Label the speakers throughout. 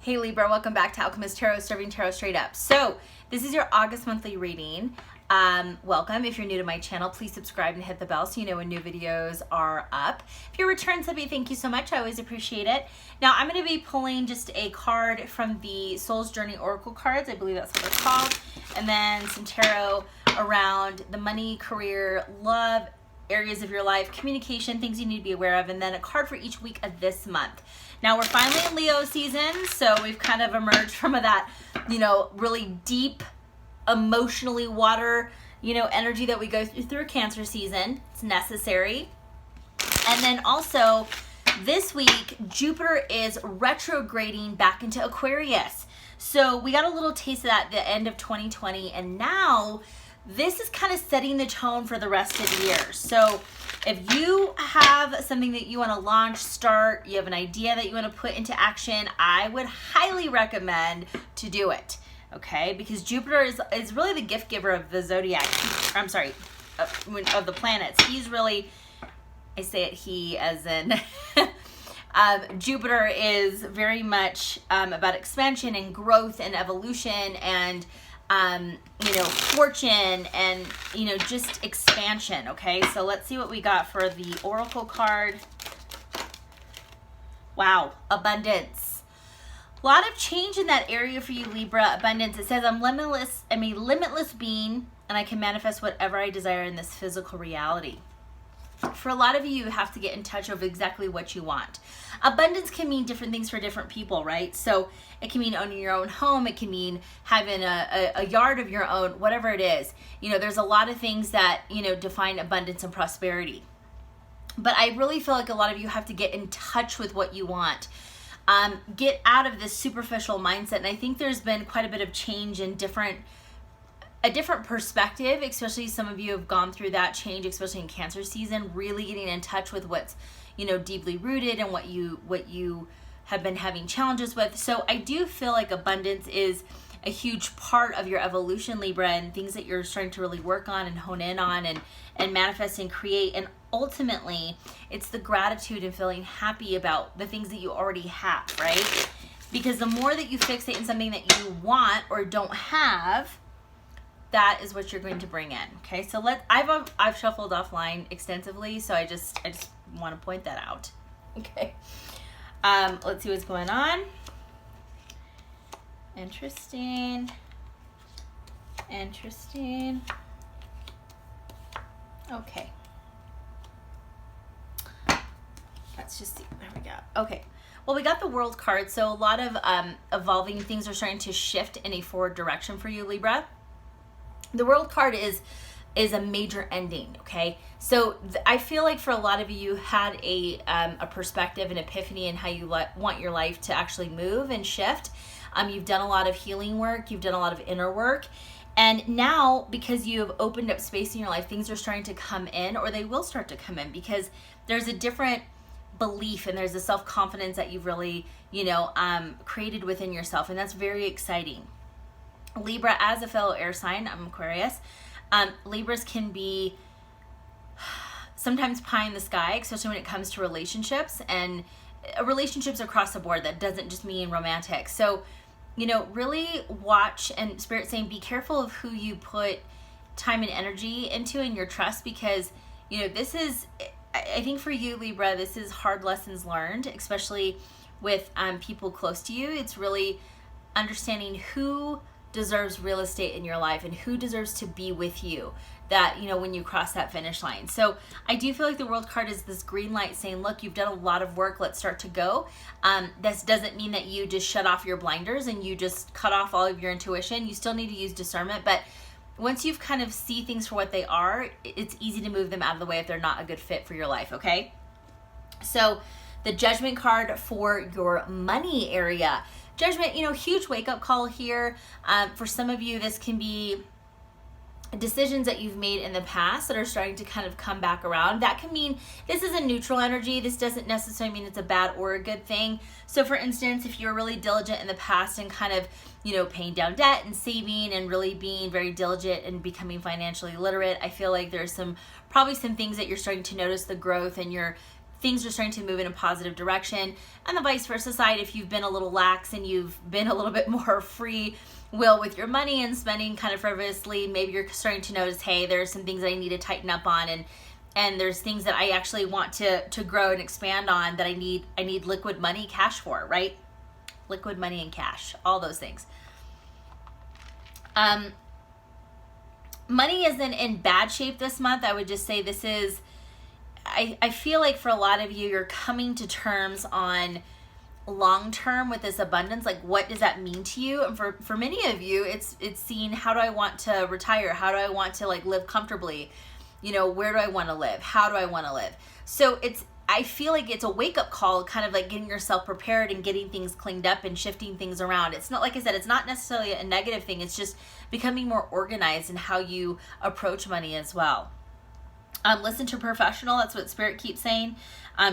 Speaker 1: Hey Libra, welcome back to Owlchemist Tarot, serving tarot straight up. So this is your August monthly reading. Welcome. If you're new to my channel, please subscribe and hit the bell so you know when new videos are up. If you're a return subbie, thank you so much. I always appreciate it. Now I'm going to be pulling just a card from the Soul's Journey Oracle cards. I believe that's what they're called. And then some tarot around the money, career, love, areas of your life, communication, things you need to be aware of, and then a card for each week of this month. Now we're finally in Leo season, so we've kind of emerged from that, really deep, emotionally water, energy that we go through Cancer season. It's necessary. And then also this week, Jupiter is retrograding back into Aquarius. So we got a little taste of that at the end of 2020, and now this is kind of setting the tone for the rest of the year. So if you have something that you want to launch, start, you have an idea that you want to put into action, I would highly recommend to do it, okay? Because Jupiter is really the gift giver of the zodiac. I'm sorry, of the planets. He's really, I say it he as in, Jupiter is very much about expansion and growth and evolution and fortune and, just expansion. Okay. So let's see what we got for the Oracle card. Wow. Abundance. A lot of change in that area for you, Libra. Abundance. It says, I'm a limitless being and I can manifest whatever I desire in this physical reality. For a lot of you have to get in touch with exactly what you want. Abundance can mean different things for different people, right? So it can mean owning your own home. It can mean having a yard of your own, whatever it is. There's a lot of things that, define abundance and prosperity. But I really feel like a lot of you have to get in touch with what you want. Get out of this superficial mindset. And I think there's been quite a bit of change in a different perspective, especially some of you have gone through that change, especially in Cancer season, really getting in touch with what's, deeply rooted and what you have been having challenges with. So I do feel like abundance is a huge part of your evolution, Libra, and things that you're starting to really work on and hone in on and manifest and create. And ultimately, it's the gratitude and feeling happy about the things that you already have, right? Because the more that you fixate on something that you want or don't have, that is what you're going to bring in. Okay, so I've shuffled offline extensively, so I just want to point that out. Okay, let's see what's going on. Interesting. Okay, let's just see. There we go. Okay. Well, we got the World card, so a lot of evolving things are starting to shift in a forward direction for you, Libra. The World card is a major ending, okay? So I feel like for a lot of you had a perspective, an epiphany in how you want your life to actually move and shift. You've done a lot of healing work. You've done a lot of inner work. And now, because you have opened up space in your life, things are starting to come in, or they will start to come in, because there's a different belief and there's a self-confidence that you've really, created within yourself. And that's very exciting. Libra, as a fellow air sign, I'm Aquarius, Libras can be sometimes pie in the sky, especially when it comes to relationships and relationships across the board. That doesn't just mean romantic. So, really watch, and Spirit saying, be careful of who you put time and energy into and your trust, because, this is, I think for you, Libra, this is hard lessons learned, especially with people close to you. It's really understanding who deserves real estate in your life and who deserves to be with you, that when you cross that finish line. So I do feel like the World card is this green light saying, look, you've done a lot of work, let's start to go. This doesn't mean that you just shut off your blinders and you just cut off all of your intuition. You still need to use discernment, but once you've kind of see things for what they are, it's easy to move them out of the way if they're not a good fit for your life. Okay, so the Judgment card for your money area. Judgment, huge wake-up call here. For some of you, this can be decisions that you've made in the past that are starting to kind of come back around. That can mean this is a neutral energy. This doesn't necessarily mean it's a bad or a good thing. So for instance, if you're really diligent in the past and kind of, paying down debt and saving and really being very diligent and becoming financially literate, I feel like there's probably some things that you're starting to notice the growth, and you're things are starting to move in a positive direction. And the vice versa side, if you've been a little lax and you've been a little bit more free will with your money and spending kind of frivolously, maybe you're starting to notice, hey, there's some things that I need to tighten up on, and there's things that I actually want to grow and expand on that I need liquid money, cash for, right? Liquid money and cash, all those things. Money isn't in bad shape this month. I would just say this is, I feel like for a lot of you, you're coming to terms on long term with this abundance. Like, what does that mean to you? And for many of you, it's seeing, how do I want to retire? How do I want to like live comfortably? You know, where do I want to live? How do I want to live? So I feel like it's a wake-up call, kind of like getting yourself prepared and getting things cleaned up and shifting things around. It's not, like I said, it's not necessarily a negative thing. It's just becoming more organized in how you approach money as well. Listen to a professional. That's what Spirit keeps saying.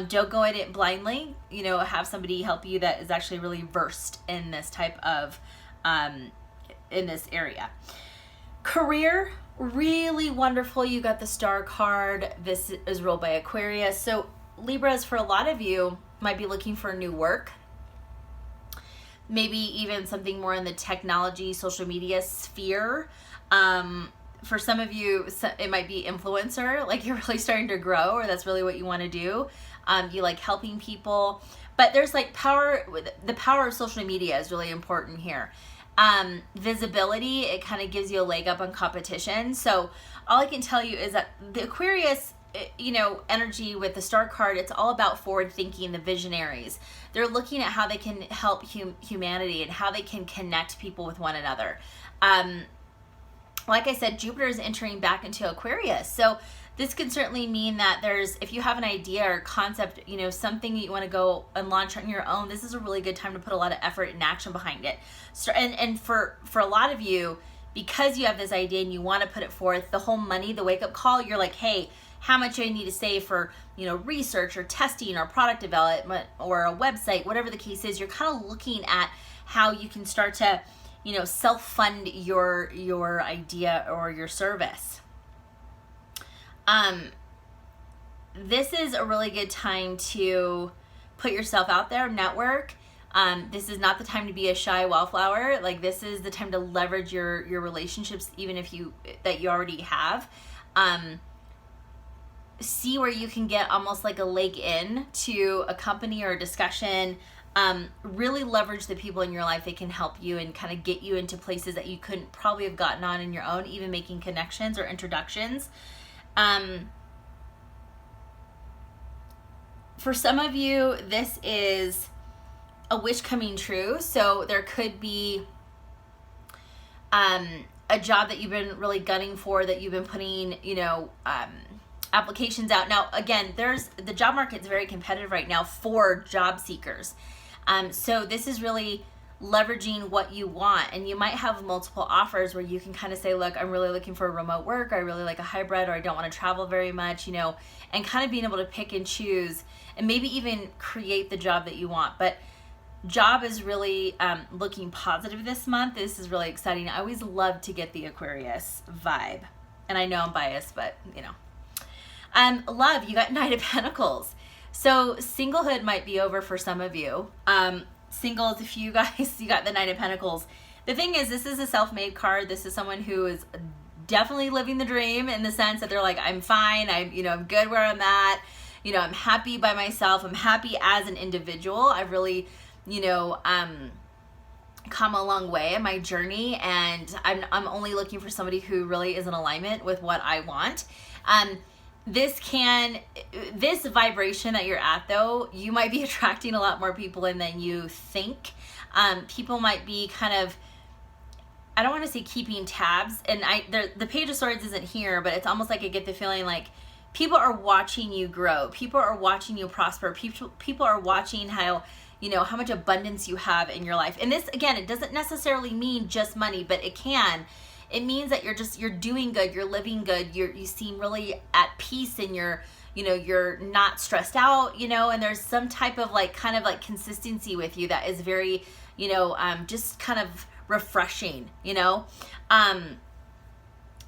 Speaker 1: Don't go at it blindly. You know, have somebody help you that is actually really versed in this type of, in this area. Career, really wonderful. You got the Star card. This is ruled by Aquarius. So Libras, for a lot of you, might be looking for new work. Maybe even something more in the technology, social media sphere. For some of you, it might be influencer, like you're really starting to grow, or that's really what you want to do. You like helping people, but there's like the power of social media is really important here. Visibility, it kind of gives you a leg up on competition. So all I can tell you is that the Aquarius, you know, energy with the Star card, it's all about forward thinking, the visionaries. They're looking at how they can help humanity and how they can connect people with one another. Like I said, Jupiter is entering back into Aquarius. So this can certainly mean that if you have an idea or concept, you know, something that you want to go and launch on your own, this is a really good time to put a lot of effort and action behind it. So, and for a lot of you, because you have this idea and you want to put it forth, the whole money, the wake up call, you're like, hey, how much do I need to save for, you know, research or testing or product development or a website, whatever the case is. You're kind of looking at how you can start to, you know, self-fund your idea or your service. This is a really good time to put yourself out there, network. This is not the time to be a shy wallflower. Like, this is the time to leverage your relationships, even if you already have. See where you can get almost like a leg in to a company or a discussion. Really leverage the people in your life that can help you and kind of get you into places that you couldn't probably have gotten on your own, even making connections or introductions. For some of you, this is a wish coming true. So there could be a job that you've been really gunning for, that you've been putting, you know, applications out. Now, again, the job market's very competitive right now for job seekers. So this is really leveraging what you want, and you might have multiple offers where you can kind of say, look, I'm really looking for remote work, or I really like a hybrid, or I don't want to travel very much, you know, and kind of being able to pick and choose and maybe even create the job that you want. But job is really looking positive this month. This is really exciting. I always love to get the Aquarius vibe, and I know I'm biased, but you know. Love, you got Knight of Pentacles. So singlehood might be over for some of you. Singles, if you guys, you got the Knight of Pentacles. The thing is, this is a self-made card. This is someone who is definitely living the dream, in the sense that they're like, I'm fine. I'm good where I'm at. You know, I'm happy by myself. I'm happy as an individual. I've really, come a long way in my journey, and I'm only looking for somebody who really is in alignment with what I want. This vibration that you're at, though, you might be attracting a lot more people in than you think. People might be kind of, I don't want to say keeping tabs, and the Page of Swords isn't here, but it's almost like I get the feeling like people are watching you grow. People are watching you prosper. People are watching how much abundance you have in your life. And this, again, it doesn't necessarily mean just money, but it can. It means that you're doing good, you're living good, you seem really at peace, and you're not stressed out, and there's some type of kind of consistency with you that is very, just kind of refreshing,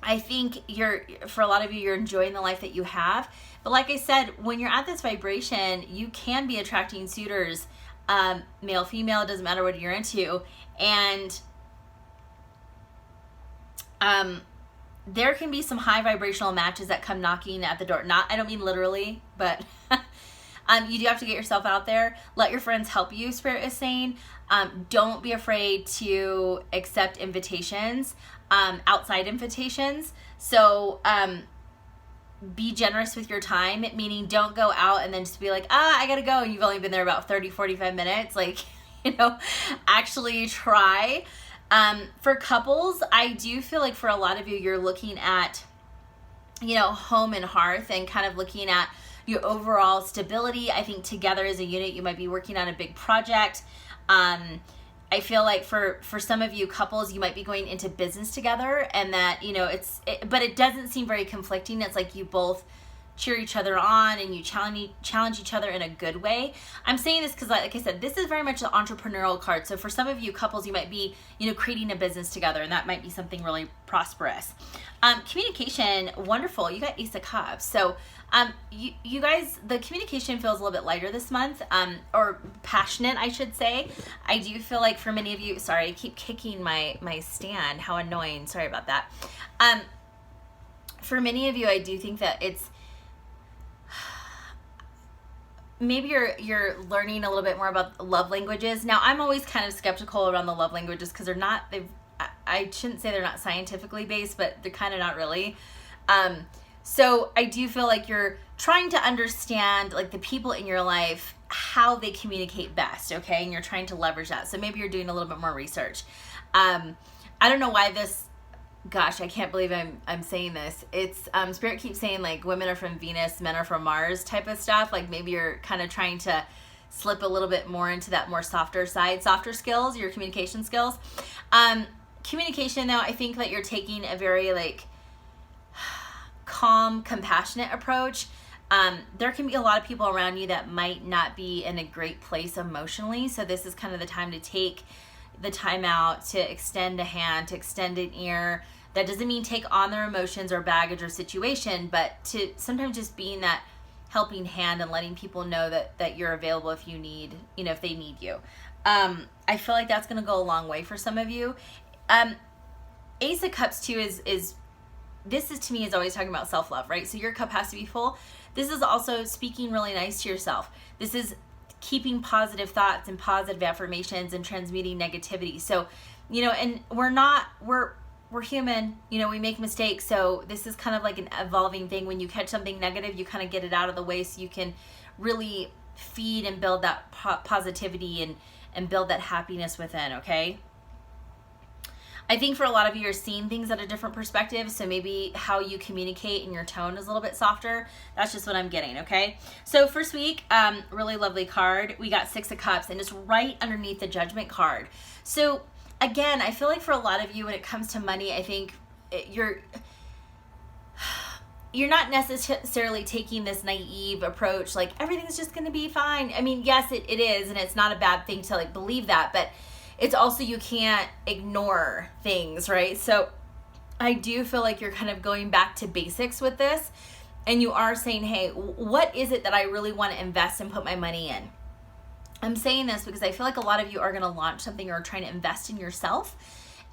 Speaker 1: I think for a lot of you, you're enjoying the life that you have. But like I said, when you're at this vibration, you can be attracting suitors, male, female, it doesn't matter what you're into. And there can be some high vibrational matches that come knocking at the door. I don't mean literally, but you do have to get yourself out there. Let your friends help you, Spirit is saying. Don't be afraid to accept invitations, outside invitations. So be generous with your time, meaning don't go out and then just be like, I gotta go, and you've only been there about 30-45 minutes. Like, actually try. For couples, I do feel like for a lot of you, you're looking at, home and hearth, and kind of looking at your overall stability. I think together as a unit, you might be working on a big project. I feel like for some of you couples, you might be going into business together, and that, but it doesn't seem very conflicting. It's like you both cheer each other on and you challenge each other in a good way. I'm saying this because, like I said, this is very much the entrepreneurial card. So for some of you couples, you might be, creating a business together, and that might be something really prosperous. Communication, wonderful. You got Ace of Cups. So you guys, the communication feels a little bit lighter this month, or passionate, I should say. I do feel like for many of you, sorry, I keep kicking my stand. How annoying. Sorry about that. For many of you, I do think that it's, maybe you're learning a little bit more about love languages. Now, I'm always kind of skeptical around the love languages because I shouldn't say they're not scientifically based, but they're kind of not really. So I do feel like you're trying to understand, like, the people in your life, how they communicate best, okay? And you're trying to leverage that. So maybe you're doing a little bit more research. I don't know why gosh, I can't believe I'm saying this. It's Spirit keeps saying, like, women are from Venus, men are from Mars type of stuff. Like, maybe you're kind of trying to slip a little bit more into that more softer side, softer skills, your communication skills. Communication, though, I think that you're taking a very, like, calm, compassionate approach. There can be a lot of people around you that might not be in a great place emotionally. So this is kind of the time to take the time out to extend a hand, to extend an ear. That doesn't mean take on their emotions or baggage or situation, but to sometimes just being that helping hand and letting people know that you're available if you need, if they need you. I feel like that's going to go a long way for some of you. Ace of Cups too is this is, to me, is always talking about self-love, right? So your cup has to be full. This is also speaking really nice to yourself. This is keeping positive thoughts and positive affirmations and transmuting negativity. So, and we're human, we make mistakes. So this is kind of like an evolving thing. When you catch something negative, you kind of get it out of the way so you can really feed and build that positivity and build that happiness within, okay? I think for a lot of you, you're seeing things at a different perspective. So maybe how you communicate and your tone is a little bit softer. That's just what I'm getting, okay? So first week, really lovely card. We got Six of Cups, and it's right underneath the Judgment card. So again, I feel like for a lot of you, when it comes to money, I think you're not necessarily taking this naive approach, like everything's just going to be fine. I mean, yes, it is, and it's not a bad thing to, like, believe that, but it's also, you can't ignore things, right? So I do feel like you're kind of going back to basics with this, and you are saying, hey, what is it that I really want to invest and put my money in? I'm saying this because I feel like a lot of you are going to launch something or trying to invest in yourself,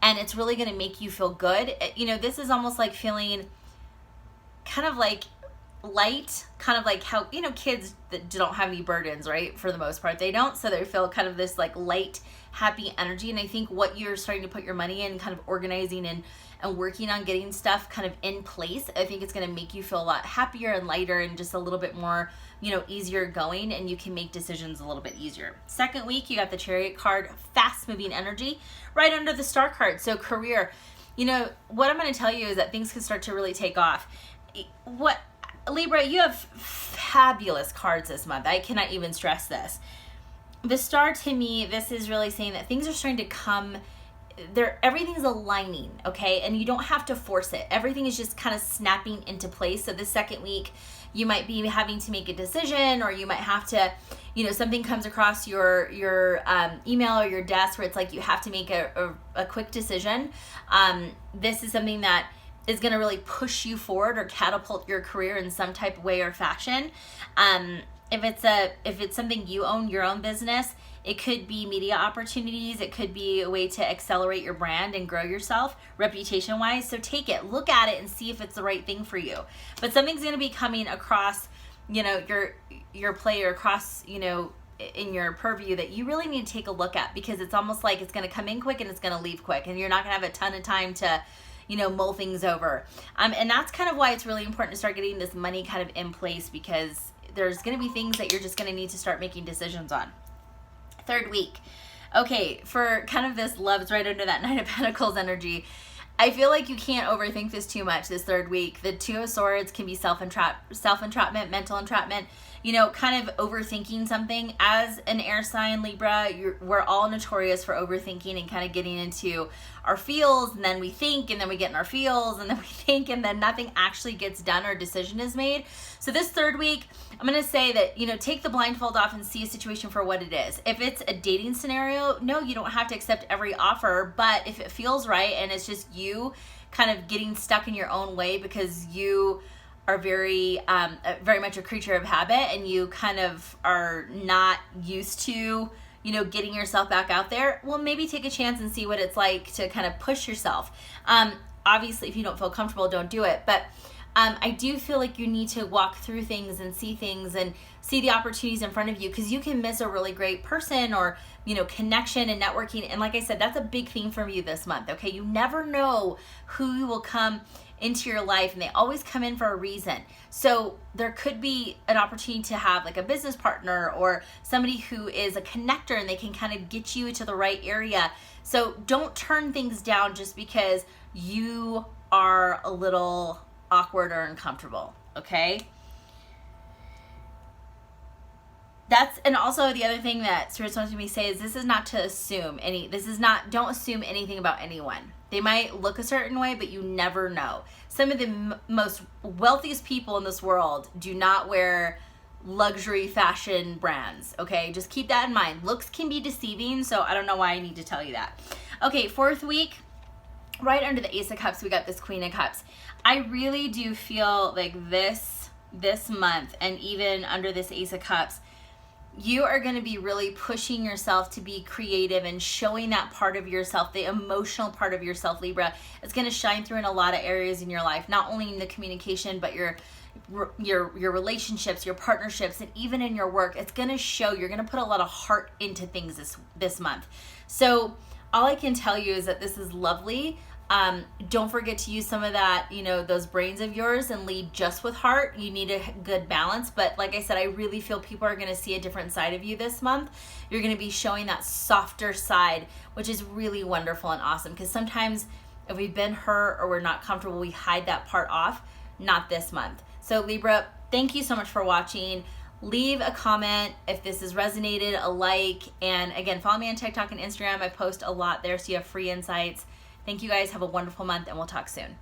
Speaker 1: and it's really going to make you feel good. This is almost like feeling kind of like light, kind of like how, kids that don't have any burdens, right? For the most part, they don't. So they feel kind of this like light, happy energy. And I think what you're starting to put your money in, kind of organizing and working on getting stuff kind of in place, I think it's going to make you feel a lot happier and lighter and just a little bit more, easier going, and you can make decisions a little bit easier. Second week, you got the Chariot card, fast moving energy, right under the Star card. So career, what I'm going to tell you is that things can start to really take off. Libra, you have fabulous cards this month. I cannot even stress this. The Star, to me, this is really saying that things are starting to come there. Everything's aligning, okay? And you don't have to force it. Everything is just kind of snapping into place. So the second week, you might be having to make a decision, or you might have to, something comes across your email or your desk where it's like you have to make a quick decision. This is something that is going to really push you forward or catapult your career in some type of way or fashion. If it's something you own, your own business, it could be media opportunities. It could be a way to accelerate your brand and grow yourself reputation wise. So take it, look at it, and see if it's the right thing for you. But something's going to be coming across, your play, or across, in your purview, that you really need to take a look at, because it's almost like it's going to come in quick and it's going to leave quick, and you're not going to have a ton of time to mull things over. And that's kind of why it's really important to start getting this money kind of in place, because there's going to be things that you're just going to need to start making decisions on. Third week. Okay, for kind of this love's right under that Nine of Pentacles energy. I feel like you can't overthink this too much this third week. The Two of Swords can be self-entrapment, mental entrapment, kind of overthinking something. As an air sign, Libra, we're all notorious for overthinking and kind of getting into our feels, and then we think, and then we get in our feels, and then we think, and then nothing actually gets done or decision is made. So this third week, I'm going to say that, take the blindfold off and see a situation for what it is. If it's a dating scenario, no, you don't have to accept every offer, but if it feels right and it's just you kind of getting stuck in your own way because you are very much a creature of habit, and you kind of are not used to getting yourself back out there, well, maybe take a chance and see what it's like to kind of push yourself. Obviously, if you don't feel comfortable, don't do it. But I do feel like you need to walk through things and see the opportunities in front of you, because you can miss a really great person or, connection and networking. And like I said, that's a big theme for you this month, okay? You never know who will come into your life, and they always come in for a reason. So there could be an opportunity to have like a business partner or somebody who is a connector, and they can kind of get you to the right area. So don't turn things down just because you are a little awkward or uncomfortable, okay? And also the other thing that Spirit wants me to say is this is not to assume don't assume anything about anyone. They might look a certain way, but you never know. Some of the most wealthiest people in this world do not wear luxury fashion brands, okay? Just keep that in mind. Looks can be deceiving, so I don't know why I need to tell you that. Okay, fourth week, right under the Ace of Cups, we got this Queen of Cups. I really do feel like this month, and even under this Ace of Cups, you are going to be really pushing yourself to be creative and showing that part of yourself, the emotional part of yourself, Libra. It's going to shine through in a lot of areas in your life, not only in the communication, but your relationships, your partnerships, and even in your work. It's going to show. You're going to put a lot of heart into things this month. So all I can tell you is that this is lovely. Don't forget to use some of that, those brains of yours, and lead just with heart. You need a good balance. But like I said, I really feel people are going to see a different side of you this month. You're going to be showing that softer side, which is really wonderful and awesome. Because sometimes if we've been hurt or we're not comfortable, we hide that part off. Not this month. So Libra, thank you so much for watching. Leave a comment if this has resonated, a like. And again, follow me on TikTok and Instagram. I post a lot there, so you have free insights. Thank you guys. Have a wonderful month, and we'll talk soon.